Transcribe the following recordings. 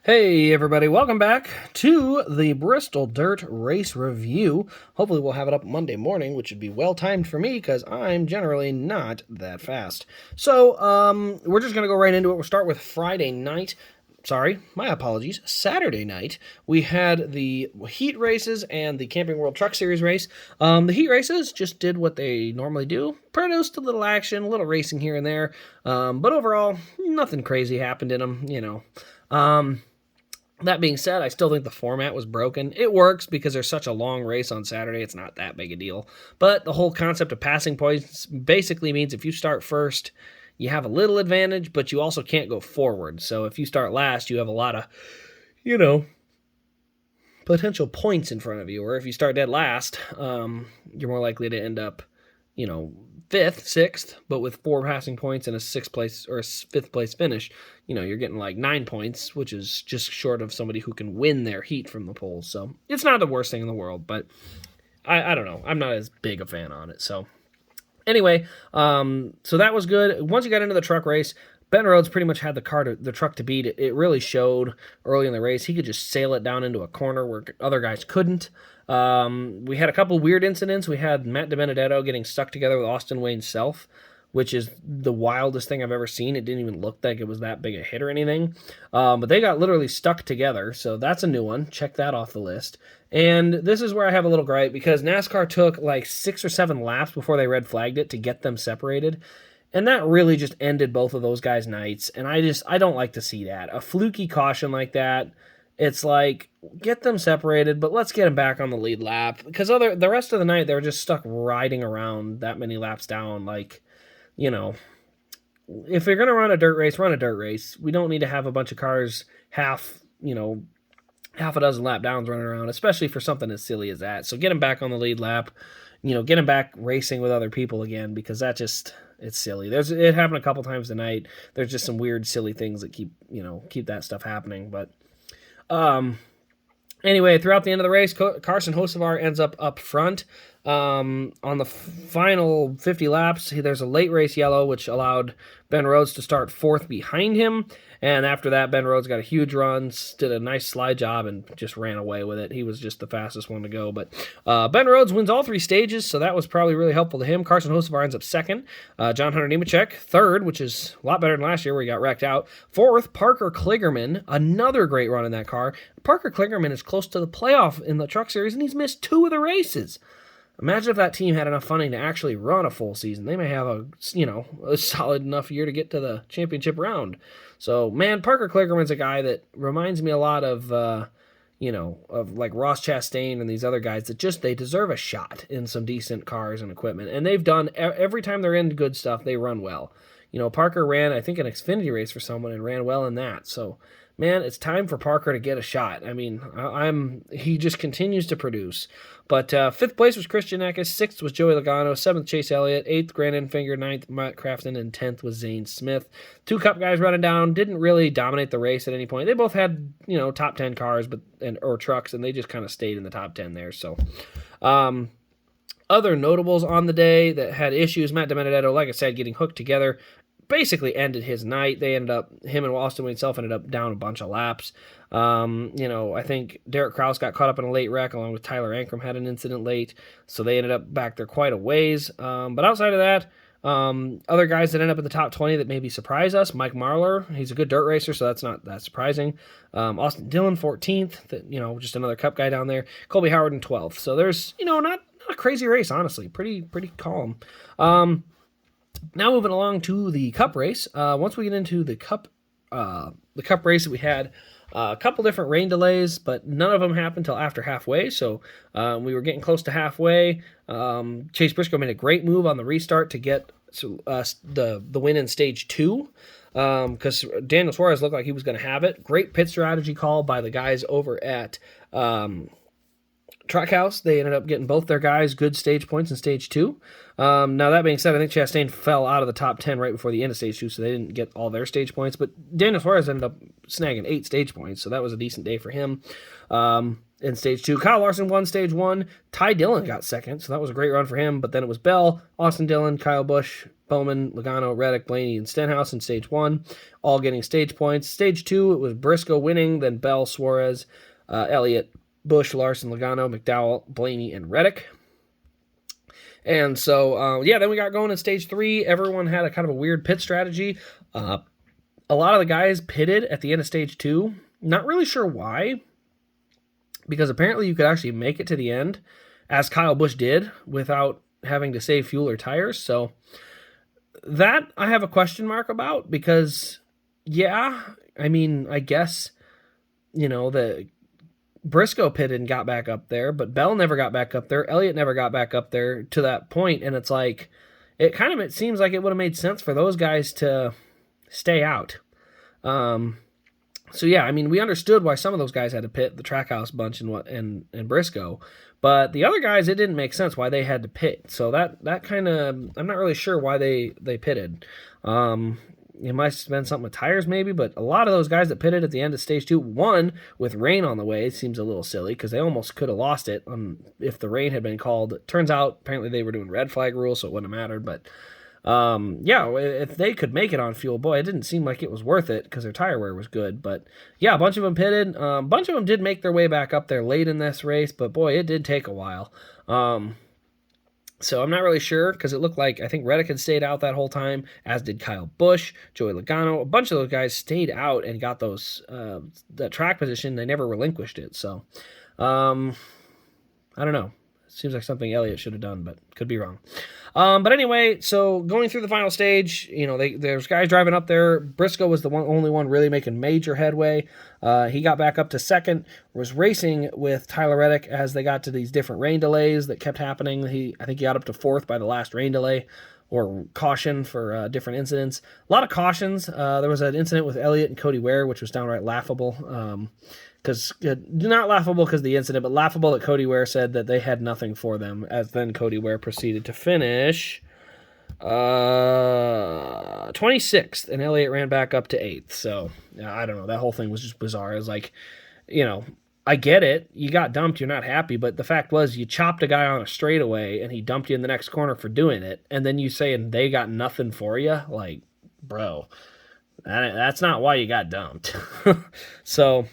Hey everybody, welcome back to the Bristol Dirt Race Review. Hopefully we'll have it up Monday morning, which would be well timed for me because I'm generally not that fast. So, we're just going to go right into it. We'll start with Friday night. Sorry, my apologies. Saturday night, we had the heat races and the Camping World Truck Series race. The heat races just did what they normally do. Produced a little action, a little racing here and there. But overall, nothing crazy happened in them, That being said, I still think the format was broken. It works because there's such a long race on Saturday, it's not that big a deal. But the whole concept of passing points basically means if you start first, you have a little advantage, but you also can't go forward. So if you start last, you have a lot of, potential points in front of you. Or if you start dead last, you're more likely to end up, fifth, sixth, but with 4 passing points and a sixth place or a fifth place finish, you're getting like 9 points, which is just short of somebody who can win their heat from the polls. So it's not the worst thing in the world, but I don't know. I'm not as big a fan on it. So anyway, so that was good. Once you got into the truck race, Ben Rhodes pretty much had the truck to beat. It really showed early in the race. He could just sail it down into a corner where other guys couldn't. We had a couple weird incidents. We had Matt DiBenedetto getting stuck together with Austin Wayne Self, which is the wildest thing I've ever seen. It didn't even look like it was that big a hit or anything. But they got literally stuck together, so that's a new one. Check that off the list. And this is where I have a little gripe, because NASCAR took like 6 or 7 laps before they red flagged it to get them separated. And that really just ended both of those guys' nights. And I don't like to see that. A fluky caution like that, it's like, get them separated, but let's get them back on the lead lap. Because the rest of the night, they were just stuck riding around that many laps down. Like, if you're going to run a dirt race, run a dirt race. We don't need to have a bunch of cars half a dozen lap downs running around, especially for something as silly as that. So get them back on the lead lap. Get them back racing with other people again, because it's silly. It happened a couple times tonight. There's just some weird, silly things that keep that stuff happening. But anyway, throughout the end of the race, Carson Hocevar ends up front. On the final 50 laps, there's a late race yellow, which allowed Ben Rhodes to start 4th behind him. And after that, Ben Rhodes got a huge run, did a nice slide job, and just ran away with it. He was just the fastest one to go. But Ben Rhodes wins all 3 stages, so that was probably really helpful to him. Carson Hocevar ends up 2nd. John Hunter Nemechek, 3rd, which is a lot better than last year where he got wrecked out. 4th, Parker Kligerman, another great run in that car. Parker Kligerman is close to the playoff in the Truck Series, and he's missed 2 of the races. Imagine if that team had enough funding to actually run a full season. They may have a solid enough year to get to the championship round. So, man, Parker Kligerman's a guy that reminds me a lot of like Ross Chastain and these other guys that they deserve a shot in some decent cars and equipment. And they've done, every time they're in good stuff, they run well. Parker ran, I think, an Xfinity race for someone and ran well in that. So, man, it's time for Parker to get a shot. I mean, he just continues to produce. But 5th place was Christian Eckes, 6th was Joey Logano, 7th Chase Elliott, 8th Grant Enfinger, 9th Matt Crafton, and 10th was Zane Smith. 2 Cup guys running down, didn't really dominate the race at any point. They both had, top 10 cars or trucks, and they just kind of stayed in the top 10 there. So, other notables on the day that had issues, Matt DiBenedetto, like I said, getting hooked together, basically ended his night. Him and Austin Wayne Self ended up down a bunch of laps. I think Derek Kraus got caught up in a late wreck, along with Tyler Ankrum had an incident late, so they ended up back there quite a ways. But outside of that, other guys that end up in the top 20 that maybe surprise us, Mike Marlar, he's a good dirt racer, so that's not that surprising. Austin Dillon, 14th, just another Cup guy down there. Colby Howard in 12th. So there's, not a crazy race, honestly. Pretty calm. Now moving along to the Cup race. Once we get into the Cup race that we had, a couple different rain delays, but none of them happened until after halfway, so we were getting close to halfway. Chase Briscoe made a great move on the restart to get the win in stage 2, because Daniel Suarez looked like he was going to have it. Great pit strategy call by the guys over at Trackhouse, they ended up getting both their guys good stage points in stage 2. Now, that being said, I think Chastain fell out of the top 10 right before the end of stage 2, so they didn't get all their stage points. But Daniel Suarez ended up snagging 8 stage points, so that was a decent day for him. In stage 2, Kyle Larson won stage 1. Ty Dillon got second, so that was a great run for him. But then it was Bell, Austin Dillon, Kyle Busch, Bowman, Logano, Reddick, Blaney, and Stenhouse in stage 1, all getting stage points. Stage 2, it was Briscoe winning, then Bell, Suarez, Elliott, Busch, Larson, Logano, McDowell, Blaney, and Reddick. And so, then we got going in stage 3. Everyone had a kind of a weird pit strategy. A lot of the guys pitted at the end of stage 2. Not really sure why, because apparently you could actually make it to the end, as Kyle Busch did, without having to save fuel or tires. So that I have a question mark about, because, I guess, the Briscoe pitted and got back up there, but Bell never got back up there. Elliott never got back up there to that point, and it's like, it seems like it would have made sense for those guys to stay out. We understood why some of those guys had to pit, the Trackhouse bunch and Briscoe, but the other guys, it didn't make sense why they had to pit. So that kind of, I'm not really sure why they pitted. It might have been something with tires maybe, but a lot of those guys that pitted at the end of stage 2, one, with rain on the way, it seems a little silly because they almost could have lost it if the rain had been called. It turns out, apparently they were doing red flag rules, so it wouldn't have mattered, but if they could make it on fuel, boy, it didn't seem like it was worth it because their tire wear was good. But yeah, a bunch of them pitted. A bunch of them did make their way back up there late in this race, but boy, it did take a while. So I'm not really sure because it looked like I think Reddick had stayed out that whole time, as did Kyle Busch, Joey Logano. A bunch of those guys stayed out and got that track position. They never relinquished it. So I don't know. Seems like something Elliott should have done, but could be wrong. But anyway, so going through the final stage, there's guys driving up there. Briscoe was the only one really making major headway. He got back up to second, was racing with Tyler Reddick as they got to these different rain delays that kept happening. I think he got up to fourth by the last rain delay or caution for different incidents. A lot of cautions. There was an incident with Elliott and Cody Ware, which was downright laughable. Not laughable because of the incident, but laughable that Cody Ware said that they had nothing for them, as then Cody Ware proceeded to finish 26th, and Elliott ran back up to 8th. So, I don't know. That whole thing was just bizarre. It was like, I get it. You got dumped. You're not happy. But the fact was you chopped a guy on a straightaway, and he dumped you in the next corner for doing it. And then you saying they got nothing for you? Like, bro, that's not why you got dumped. So,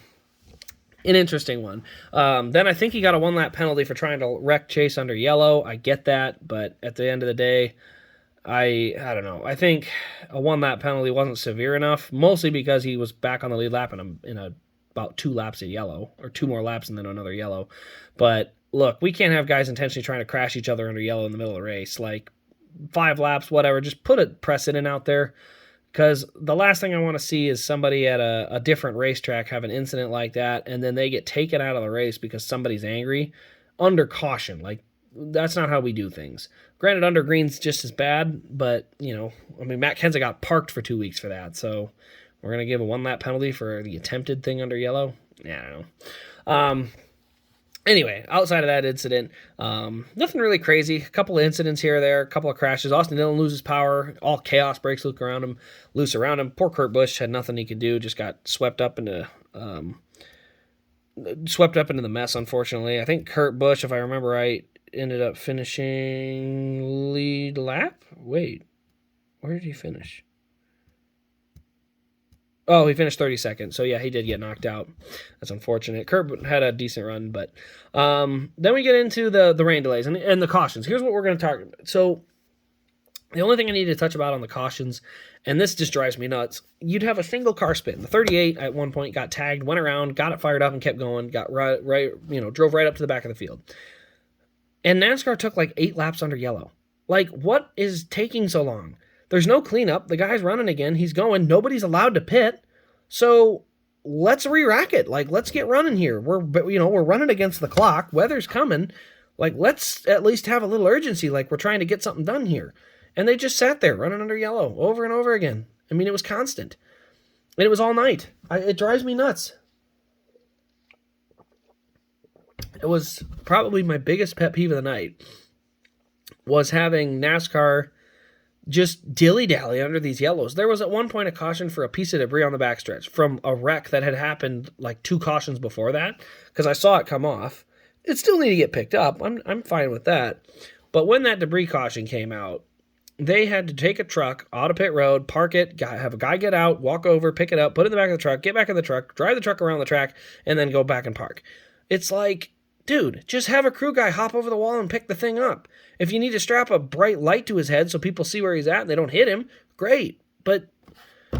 an interesting one. Then I think he got a 1-lap penalty for trying to wreck Chase under yellow. I get that, but at the end of the day, I don't know. I think a 1-lap penalty wasn't severe enough, mostly because he was back on the lead lap in about 2 laps of yellow, or 2 more laps and then another yellow. But look, we can't have guys intentionally trying to crash each other under yellow in the middle of the race. Like 5 laps, whatever. Just put a precedent out there. Because the last thing I want to see is somebody at a different racetrack have an incident like that, and then they get taken out of the race because somebody's angry under caution. Like, that's not how we do things. Granted, under green's just as bad, but, Matt Kenseth got parked for 2 weeks for that, so we're going to give a 1-lap penalty for the attempted thing under yellow? Yeah, I don't know. Anyway, outside of that incident, nothing really crazy. A couple of incidents here or there, a couple of crashes. Austin Dillon loses power. All chaos breaks loose around him. Poor Kurt Busch had nothing he could do. Just got swept up into the mess, unfortunately. I think Kurt Busch, if I remember right, ended up finishing lead lap. Wait, where did he finish? Oh, he finished 32nd. So, yeah, he did get knocked out. That's unfortunate. Kurt had a decent run, but then we get into the rain delays and the cautions. Here's what we're going to talk about. So, the only thing I need to touch about on the cautions, and this just drives me nuts, you'd have a single car spin. The 38 at one point got tagged, went around, got it fired up, and kept going, drove right up to the back of the field. And NASCAR took like 8 laps under yellow. Like, what is taking so long? There's no cleanup. The guy's running again. He's going. Nobody's allowed to pit. So let's re-rack it. Like, let's get running here. We're running against the clock. Weather's coming. Like, let's at least have a little urgency. Like, we're trying to get something done here. And they just sat there running under yellow over and over again. I mean, it was constant. And it was all night. It drives me nuts. It was probably my biggest pet peeve of the night, was having NASCAR just dilly-dally under these yellows. There was at one point a caution for a piece of debris on the backstretch from a wreck that had happened like 2 cautions before that, because I saw it come off. It still need to get picked up. I'm fine with that. But when that debris caution came out, they had to take a truck out of pit road, park it, have a guy get out, walk over, pick it up, put it in the back of the truck, get back in the truck, drive the truck around the track, and then go back and park. It's like, dude, just have a crew guy hop over the wall and pick the thing up. If you need to strap a bright light to his head so people see where he's at and they don't hit him, great. But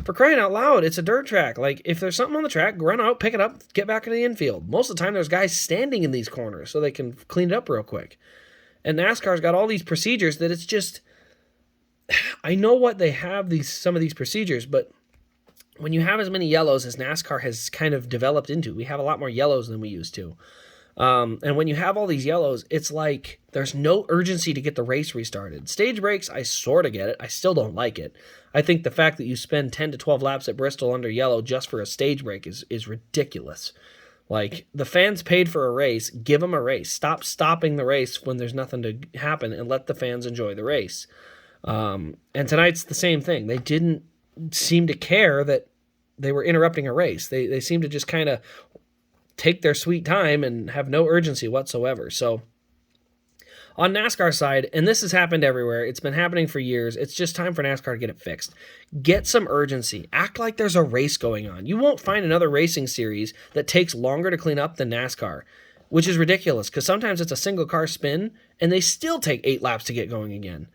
for crying out loud, it's a dirt track. Like, if there's something on the track, run out, pick it up, get back into the infield. Most of the time, there's guys standing in these corners so they can clean it up real quick. And NASCAR's got all these procedures that it's just... I know what they have, some of these procedures, but when you have as many yellows as NASCAR has kind of developed into, we have a lot more yellows than we used to. And when you have all these yellows, it's like there's no urgency to get the race restarted. Stage breaks, I sort of get it. I still don't like it. I think the fact that you spend 10 to 12 laps at Bristol under yellow just for a stage break is ridiculous. Like, the fans paid for a race, give them a race. Stop stopping the race when there's nothing to happen and let the fans enjoy the race. And tonight's the same thing. They didn't seem to care that they were interrupting a race. They seemed to just kind of take their sweet time and have no urgency whatsoever. So on NASCAR's side, and this has happened everywhere, it's been happening for years, it's just time for NASCAR to get it fixed. Get some urgency. Act like there's a race going on. You won't find another racing series that takes longer to clean up than NASCAR, which is ridiculous because sometimes it's a single car spin and they still take 8 laps to get going again.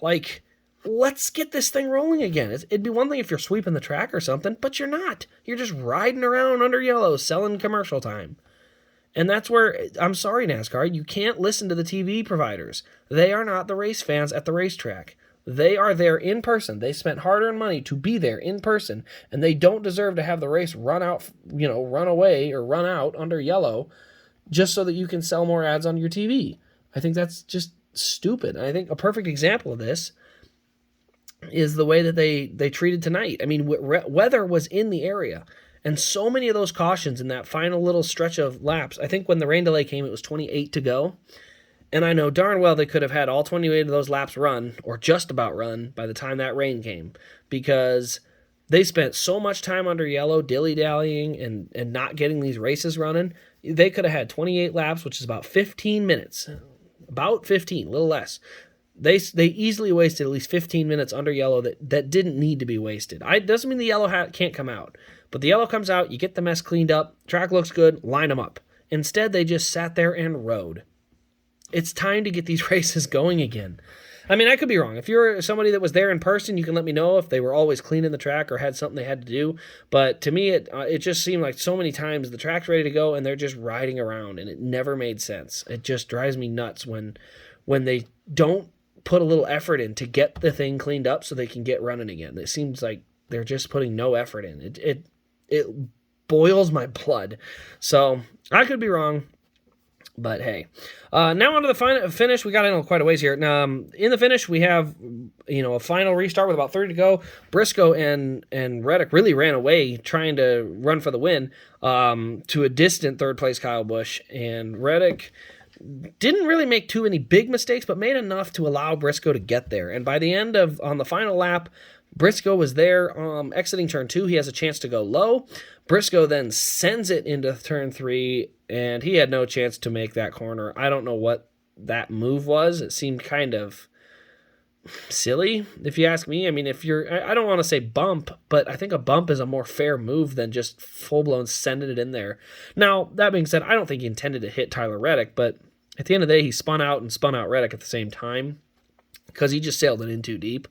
Like, let's get this thing rolling again. It'd be one thing if you're sweeping the track or something, but you're not. You're just riding around under yellow, selling commercial time. And that's where, I'm sorry, NASCAR, you can't listen to the TV providers. They are not the race fans at the racetrack. They are there in person. They spent hard-earned money to be there in person, and they don't deserve to have the race run away or run out under yellow just so that you can sell more ads on your TV. I think that's just stupid. And I think a perfect example of this is the way that they treated tonight. I mean, weather was in the area, and so many of those cautions in that final little stretch of laps, I think when the rain delay came, it was 28 to go, and I know darn well they could have had all 28 of those laps run, or just about run, by the time that rain came, because they spent so much time under yellow, dilly-dallying, and not getting these races running. They could have had 28 laps, which is about 15 minutes. About 15, a little less. They easily wasted at least 15 minutes under yellow that didn't need to be wasted. Doesn't mean the yellow can't come out, but the yellow comes out, you get the mess cleaned up, track looks good, line them up. Instead, they just sat there and rode. It's time to get these races going again. I mean, I could be wrong. If you're somebody that was there in person, you can let me know if they were always cleaning the track or had something they had to do. But to me, it just seemed like so many times the track's ready to go and they're just riding around, and it never made sense. It just drives me nuts when they don't put a little effort in to get the thing cleaned up so they can get running again. It seems like they're just putting no effort in. It boils my blood. So I could be wrong. But hey, now on to the finish. We got in quite a ways here. In the finish, we have a final restart with about 30 to go. Briscoe and Reddick really ran away trying to run for the win to a distant third place Kyle Busch. And Reddick didn't really make too many big mistakes, but made enough to allow Briscoe to get there. And by the end on the final lap, Briscoe was there exiting turn 2. He has a chance to go low. Briscoe then sends it into turn 3, and he had no chance to make that corner. I don't know what that move was. It seemed kind of silly, if you ask me. I mean, I don't want to say bump, but I think a bump is a more fair move than just full-blown sending it in there. Now, that being said, I don't think he intended to hit Tyler Reddick, but at the end of the day, he spun out Reddick at the same time because he just sailed it in too deep.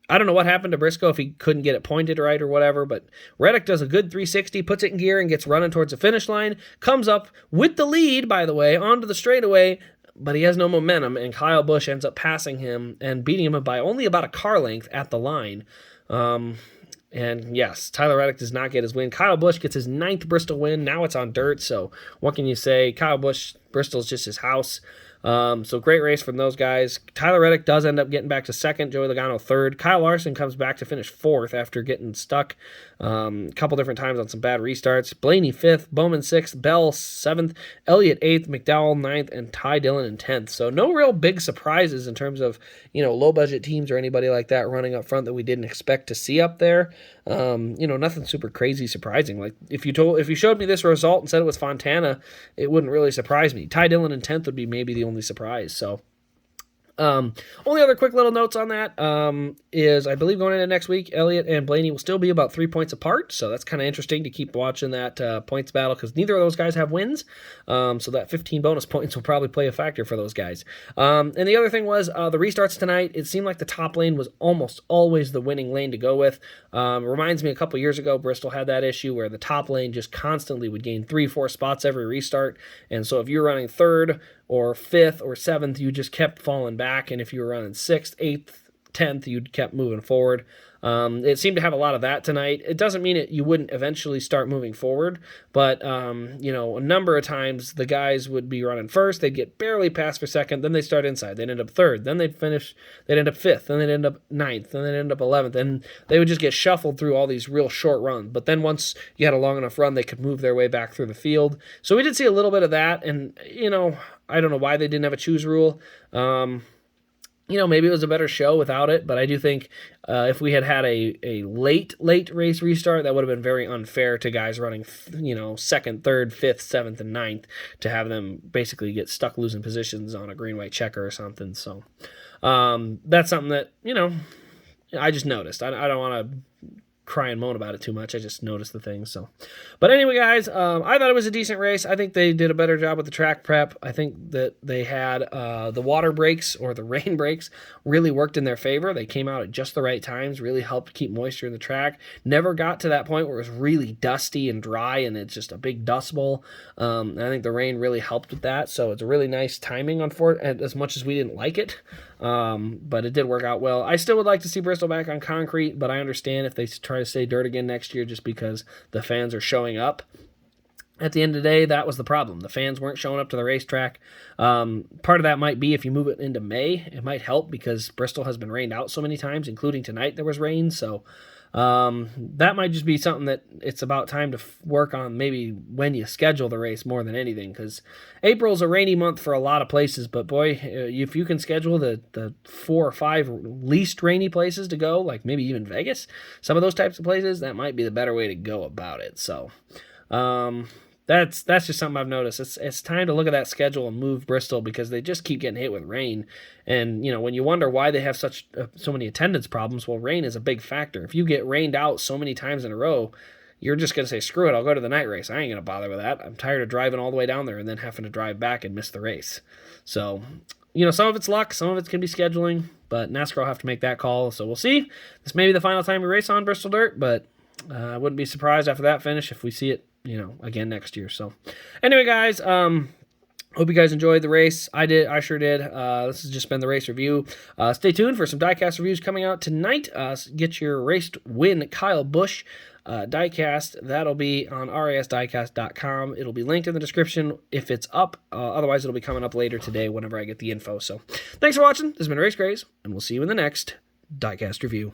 I don't know what happened to Briscoe if he couldn't get it pointed right or whatever, but Reddick does a good 360, puts it in gear, and gets running towards the finish line, comes up with the lead, by the way, onto the straightaway, but he has no momentum, and Kyle Busch ends up passing him and beating him by only about a car length at the line. And yes, Tyler Reddick does not get his win. Kyle Busch gets his 9th Bristol win. Now it's on dirt, so what can you say? Kyle Busch, Bristol's just his house. So great race from those guys. Tyler Reddick does end up getting back to second, Joey Logano third. Kyle Larson comes back to finish fourth after getting stuck a couple different times on some bad restarts. Blaney fifth, Bowman sixth, Bell seventh, Elliott eighth, McDowell ninth, and Ty Dillon in 10th. So no real big surprises in terms of, low budget teams or anybody like that running up front that we didn't expect to see up there. Nothing super crazy surprising. Like if you showed me this result and said it was Fontana, it wouldn't really surprise me. Ty Dillon in 10th would be maybe the only surprise. So only other quick little notes on that is I believe going into next week, Elliott and Blaney will still be about 3 points apart. So that's kind of interesting to keep watching that points battle because neither of those guys have wins. So that 15 bonus points will probably play a factor for those guys. And the other thing was the restarts tonight. It seemed like the top lane was almost always the winning lane to go with. Reminds me a couple years ago, Bristol had that issue where the top lane just constantly would gain 3-4 spots every restart. And so if you're running third or fifth or seventh, you just kept falling back. And if you were running sixth, eighth, 10th, you kept moving forward. It seemed to have a lot of that tonight. It doesn't mean you wouldn't eventually start moving forward, but, a number of times the guys would be running first, they'd get barely past for second, then they'd start inside, they'd end up third, then they'd end up fifth, then they'd end up ninth, then they'd end up 11th, and they would just get shuffled through all these real short runs. But then once you had a long enough run, they could move their way back through the field. So we did see a little bit of that, and, I don't know why they didn't have a choose rule. Maybe it was a better show without it, but I do think if we had a late race restart, that would have been very unfair to guys running, second, third, fifth, seventh, and ninth to have them basically get stuck losing positions on a green-white checker or something. So that's something that, I just noticed. I don't want to cry and moan about it too much. I just noticed the things. So, but anyway, guys, I thought it was a decent race. I think they did a better job with the track prep. I think that they had the water breaks or the rain breaks really worked in their favor. They came out at just the right times, really helped keep moisture in the track. Never got to that point where it was really dusty and dry and it's just a big dust bowl. I think the rain really helped with that. So it's a really nice timing on Fort, as much as we didn't like it. But it did work out well. I still would like to see Bristol back on concrete, but I understand if they try to stay dirt again next year just because the fans are showing up. At the end of the day, that was the problem. The fans weren't showing up to the racetrack. Part of that might be if you move it into May, it might help because Bristol has been rained out so many times, including tonight there was rain. So that might just be something that it's about time to work on maybe when you schedule the race more than anything, because April's a rainy month for a lot of places, but boy, if you can schedule the 4 or 5 least rainy places to go, like maybe even Vegas, some of those types of places, that might be the better way to go about it. So that's just something I've noticed. It's time to look at that schedule and move Bristol because they just keep getting hit with rain. And, when you wonder why they have so many attendance problems, well, rain is a big factor. If you get rained out so many times in a row, you're just going to say, screw it, I'll go to the night race. I ain't going to bother with that. I'm tired of driving all the way down there and then having to drive back and miss the race. So, some of it's luck, some of it can be scheduling, but NASCAR will have to make that call. So we'll see. This may be the final time we race on Bristol Dirt, but I wouldn't be surprised after that finish if we see it again next year. So anyway, guys, hope you guys enjoyed the race. I sure did. This has just been the race review. Stay tuned for some diecast reviews coming out tonight. Get your race win Kyle Busch diecast. That'll be on rasdiecast.com. It'll be linked in the description if it's up. Otherwise, it'll be coming up later today whenever I get the info. So thanks for watching. This has been Race Grays, and we'll see you in the next diecast review.